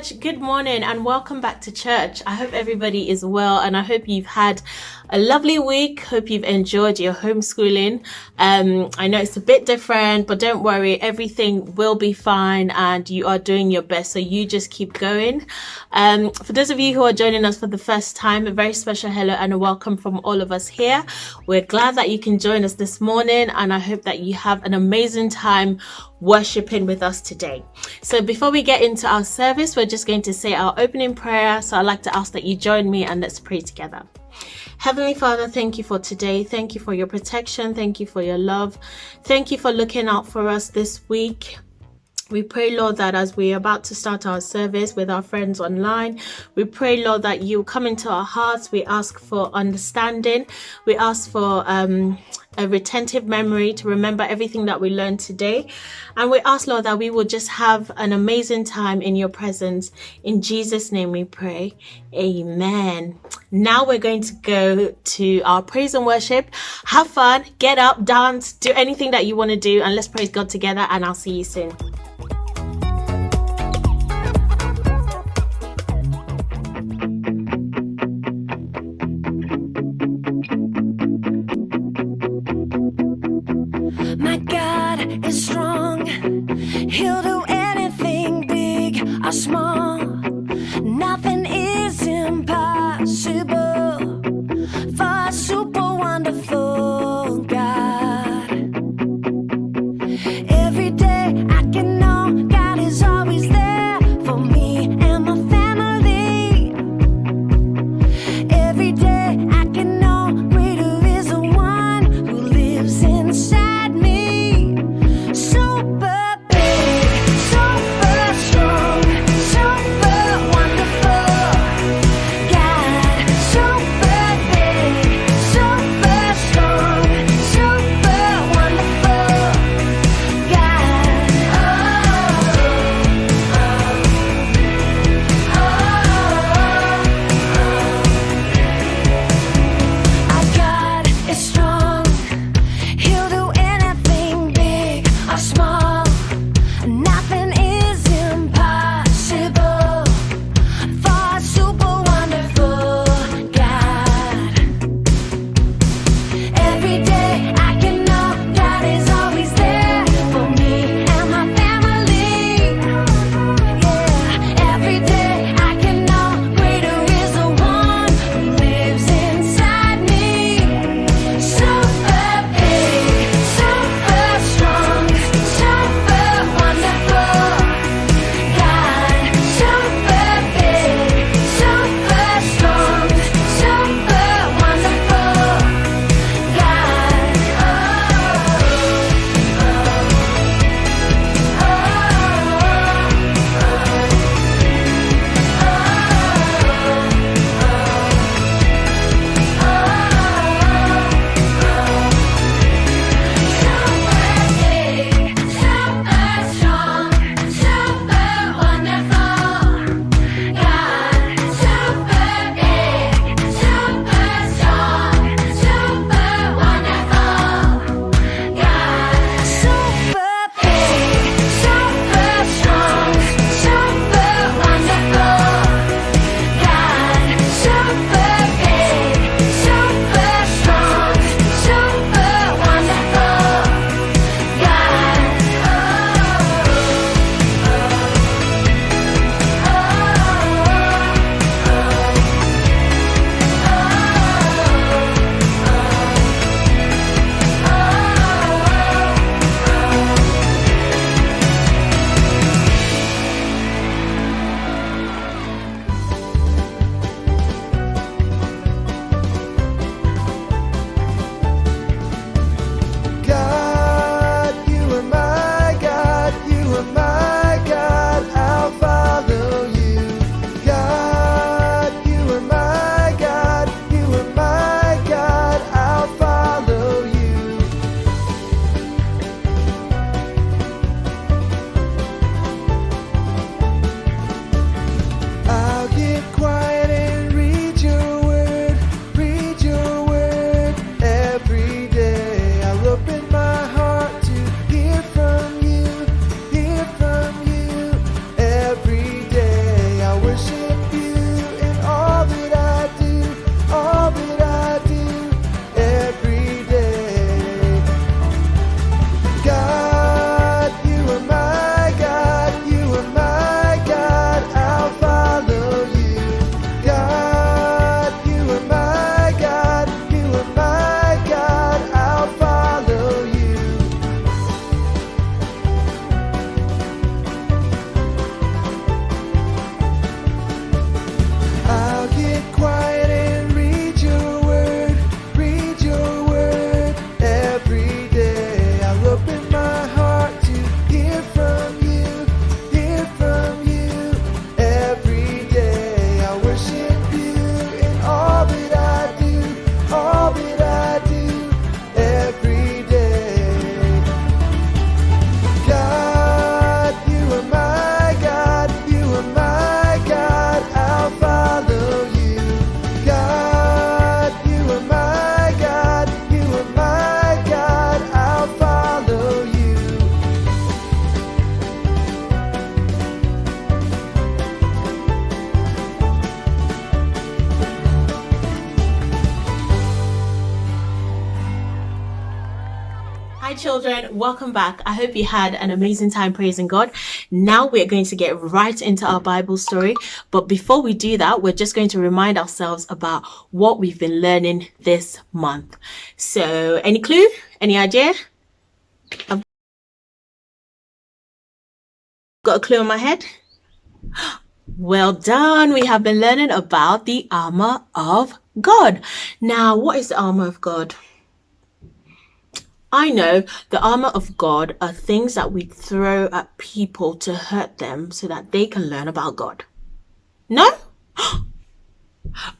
church, good morning and welcome back to church. I hope everybody is well and I hope you've had a lovely week. Hope you've enjoyed your homeschooling. I know it's a bit different, but don't worry, everything will be fine and you are doing your best. So you just keep going. For those of you who are joining us for the first time, a very special hello and a welcome from all of us here. We're glad that you can join us this morning and I hope that you have an amazing time worshiping with us today. So before we get into our service, we're just going to say our opening prayer. So I'd like to ask that you join me and let's pray together. Heavenly Father, thank you for today. Thank you for your protection. Thank you for your love. Thank you for looking out for us this week. We pray, Lord, that as we're about to start our service with our friends online, we pray, Lord, that you come into our hearts. We ask for understanding. We ask for a retentive memory to remember everything that we learned today. And we ask, Lord, that we will just have an amazing time in your presence. In Jesus' name we pray. Amen. Now we're going to go to our praise and worship. Have fun, get up, dance, do anything that you want to do, and let's praise God together, and I'll see you soon. My God is strong. He'll do anything big or small. Nothing is impossible for a super wonderful God. Every day I can know God is always there for me and my family. Every day I can know greater is the one who lives inside me. Super big, super strong, super wonderful God, super Hi children, welcome back. I hope you had an amazing time praising God. Now we're going to get right into our Bible story. But before we do that, we're just going to remind ourselves about what we've been learning this month. So any clue? Any idea? I've got a clue in my head. Well done. We have been learning about the armor of God. Now, what is the armor of God? I know the armor of God are things that we throw at people to hurt them so that they can learn about God. No?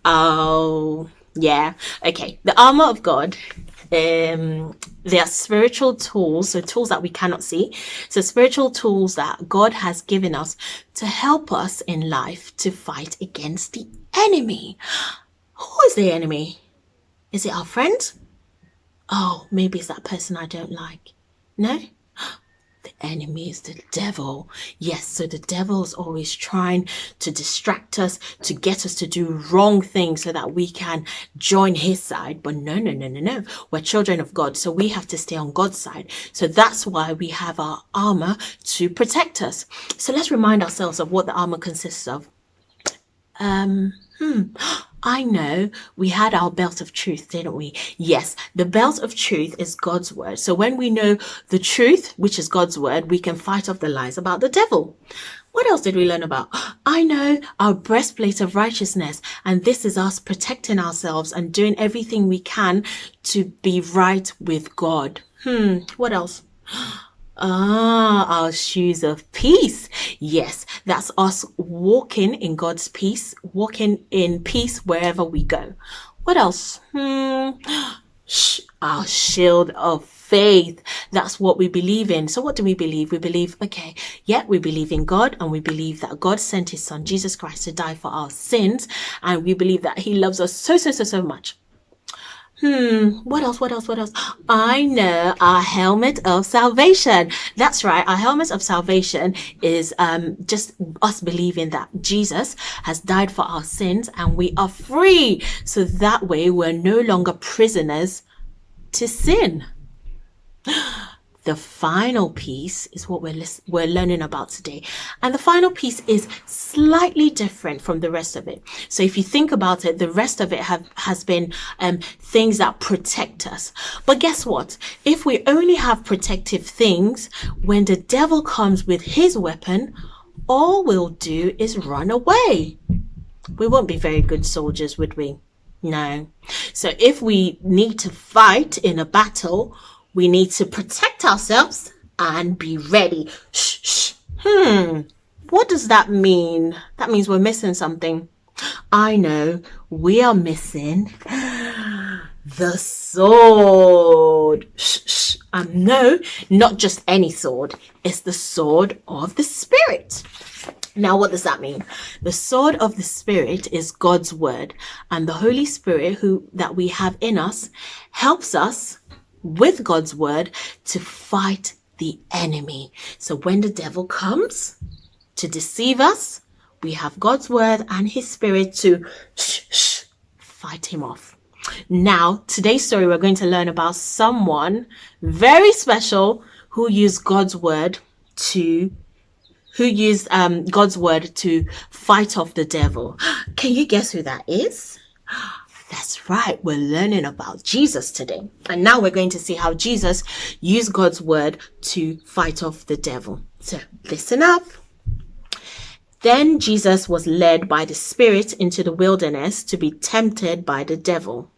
Oh, yeah. Okay. The armor of God, they are spiritual tools, so tools that we cannot see. So spiritual tools that God has given us to help us in life to fight against the enemy. Who is the enemy? Is it our friends? Oh, maybe it's that person I don't like. No? The enemy is the devil. Yes, so the devil is always trying to distract us, to get us to do wrong things so that we can join his side. But no. We're children of God, so we have to stay on God's side. So that's why we have our armor to protect us. So let's remind ourselves of what the armor consists of. I know we had our belt of truth, didn't we? Yes, the belt of truth is God's word. So when we know the truth, which is God's word, we can fight off the lies about the devil. What else did we learn about? I know our breastplate of righteousness. And this is us protecting ourselves and doing everything we can to be right with God. What else? Our shoes of peace. Yes, that's us walking in God's peace, walking in peace wherever we go. What else? Our shield of faith. That's what we believe in. So what do we believe? We believe, we believe in God, and we believe that God sent his son, Jesus Christ, to die for our sins. And we believe that he loves us so much. What else? I know our helmet of salvation. That's right. Our helmet of salvation is just us believing that Jesus has died for our sins and we are free. So that way we're no longer prisoners to sin. The final piece is what we're learning about today. And the final piece is slightly different from the rest of it. So if you think about it, the rest of it has been things that protect us. But guess what? If we only have protective things, when the devil comes with his weapon, all we'll do is run away. We won't be very good soldiers, would we? No. So if we need to fight in a battle, we need to protect ourselves and be ready. What does that mean? That means we're missing something. I know, we are missing the sword. No, not just any sword. It's the sword of the Spirit. Now, what does that mean? The sword of the Spirit is God's word, and the Holy Spirit that we have in us helps us with God's word to fight the enemy. So when the devil comes to deceive us, we have God's word and his Spirit to fight him off. Now, today's story, we're going to learn about someone very special who used God's word to fight off the devil. Can you guess who that is? That's right. We're learning about Jesus today. And now we're going to see how Jesus used God's word to fight off the devil. So listen up. Then Jesus was led by the Spirit into the wilderness to be tempted by the devil.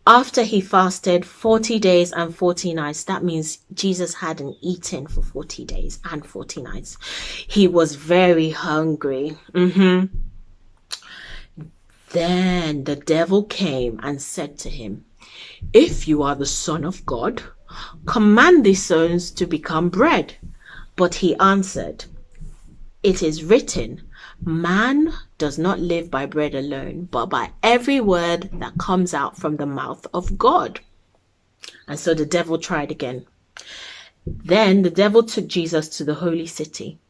After he fasted 40 days and 40 nights, that means Jesus hadn't eaten for 40 days and 40 nights. He was very hungry. Then the devil came and said to him, "If you are the Son of God, command these stones to become bread." But he answered, "It is written, man does not live by bread alone, but by every word that comes out from the mouth of God." And so the devil tried again. Then the devil took Jesus to the holy city.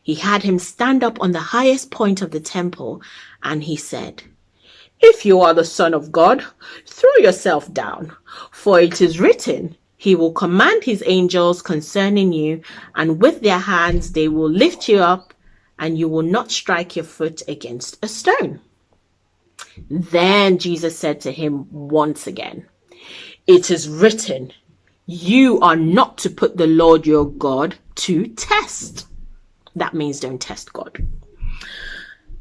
He had him stand up on the highest point of the temple, and he said, "If you are the Son of God, throw yourself down, for it is written, He will command his angels concerning you, and with their hands they will lift you up, and you will not strike your foot against a stone. Then Jesus said to him once again, "It is written, you are not to put the Lord your God to test." That means don't test God.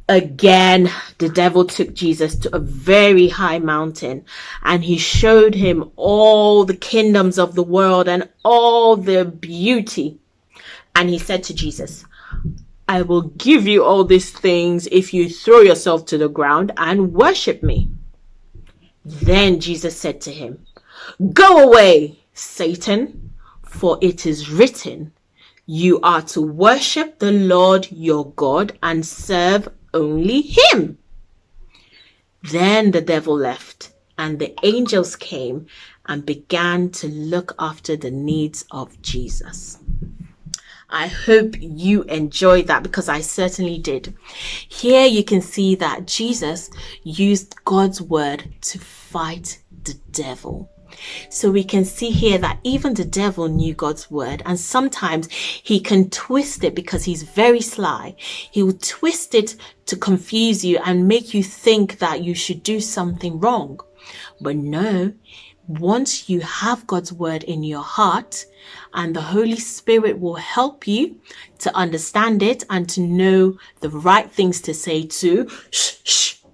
Again, the devil took Jesus to a very high mountain, and he showed him all the kingdoms of the world and all their beauty. And he said to Jesus, "I will give you all these things if you throw yourself to the ground and worship me." Then Jesus said to him, "Go away, Satan, for it is written, you are to worship the Lord your God and serve only him." Then the devil left, and the angels came and began to look after the needs of Jesus. I hope you enjoyed that, because I certainly did. Here you can see that Jesus used God's word to fight the devil. So we can see here that even the devil knew God's word, and sometimes he can twist it because he's very sly. He will twist it to confuse you and make you think that you should do something wrong. But no, once you have God's word in your heart, and the Holy Spirit will help you to understand it and to know the right things to say to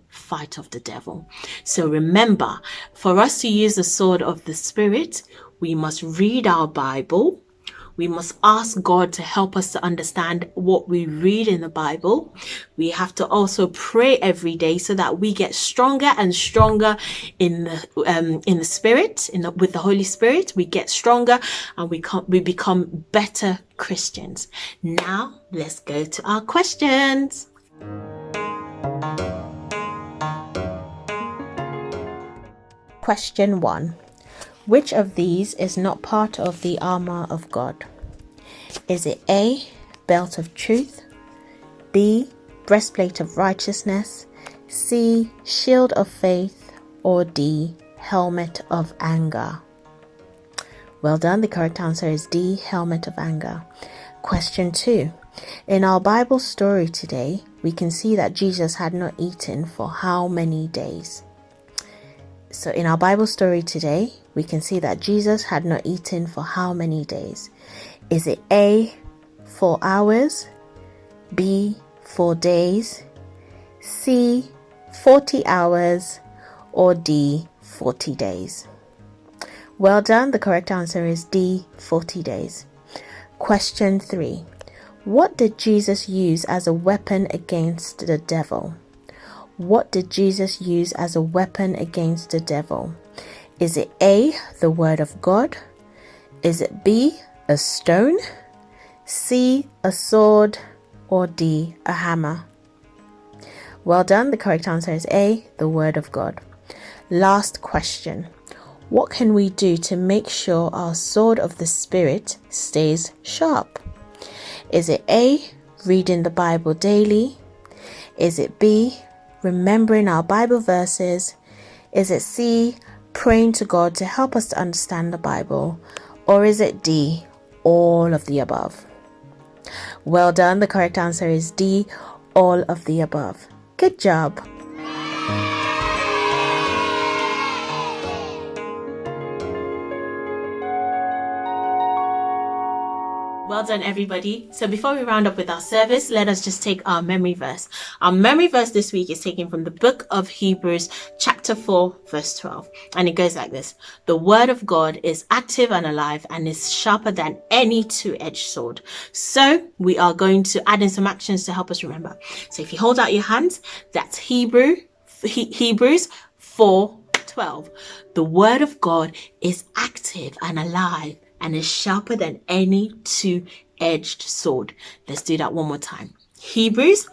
fight off the devil. So remember, for us to use the sword of the Spirit, we must read our Bible. We must ask God to help us to understand what we read in the Bible. We have to also pray every day so that we get stronger and stronger in the Spirit, with the Holy Spirit. We get stronger and we become better Christians. Now, let's go to our questions. Question 1. Which of these is not part of the armour of God? Is it A, belt of truth, B, breastplate of righteousness, C, shield of faith, or D, helmet of anger? Well done. The correct answer is D, helmet of anger. Question 2. In our Bible story today, we can see that Jesus had not eaten for how many days? So in our Bible story today, we can see that Jesus had not eaten for how many days? Is it A, 4 hours, B, 4 days, C, 40 hours, or D, 40 days? Well done. The correct answer is D, 40 days. Question 3. What did Jesus use as a weapon against the devil? What did Jesus use as a weapon against the devil? Is it A, the word of God? Is it B, a stone? C, a sword? Or D, a hammer? Well done. The correct answer is A, the word of God. Last question. What can we do to make sure our sword of the Spirit stays sharp? Is it A, reading the Bible daily? Is it B, remembering our Bible verses? Is it C, praying to God to help us to understand the Bible? Or is it D, all of the above? Well done. The correct answer is D, all of the above. Good job. Well done, everybody. So before we round up with our service, let us just take our memory verse. Our memory verse this week is taken from the book of Hebrews, chapter 4, verse 12. And it goes like this. The word of God is active and alive and is sharper than any two-edged sword. So we are going to add in some actions to help us remember. So if you hold out your hands, that's Hebrews 4:12. The word of God is active and alive and is sharper than any two-edged sword. Let's do that one more time. Hebrews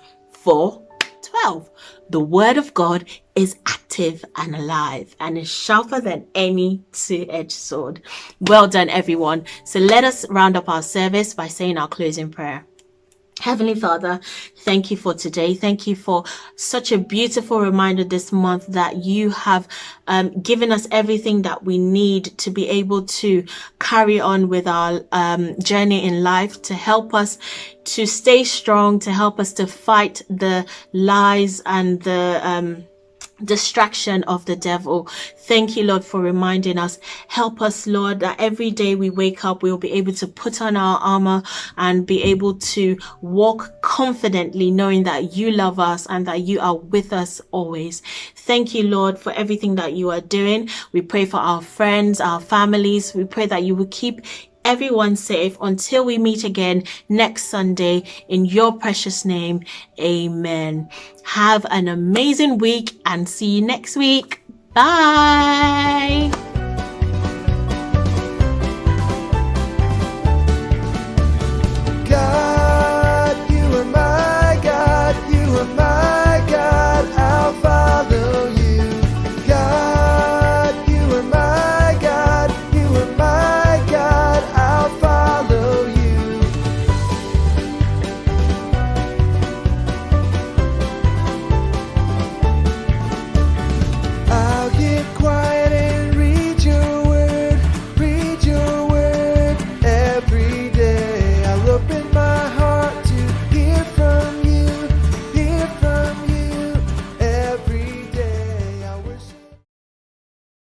4:12. The word of God is active and alive and is sharper than any two-edged sword. Well done, everyone. So let us round up our service by saying our closing prayer. Heavenly Father, thank you for today. Thank you for such a beautiful reminder this month that you have given us everything that we need to be able to carry on with our journey in life, to help us to stay strong, to help us to fight the lies and the distraction of the devil. Thank you, Lord, for reminding us. Help us, Lord, that every day we wake up, we'll be able to put on our armor and be able to walk confidently, knowing that you love us and that you are with us always. Thank you, Lord, for everything that you are doing. We pray for our friends, our families. We pray that you will keep everyone safe until we meet again next Sunday. In your precious name, amen. Have an amazing week and see you next week. Bye.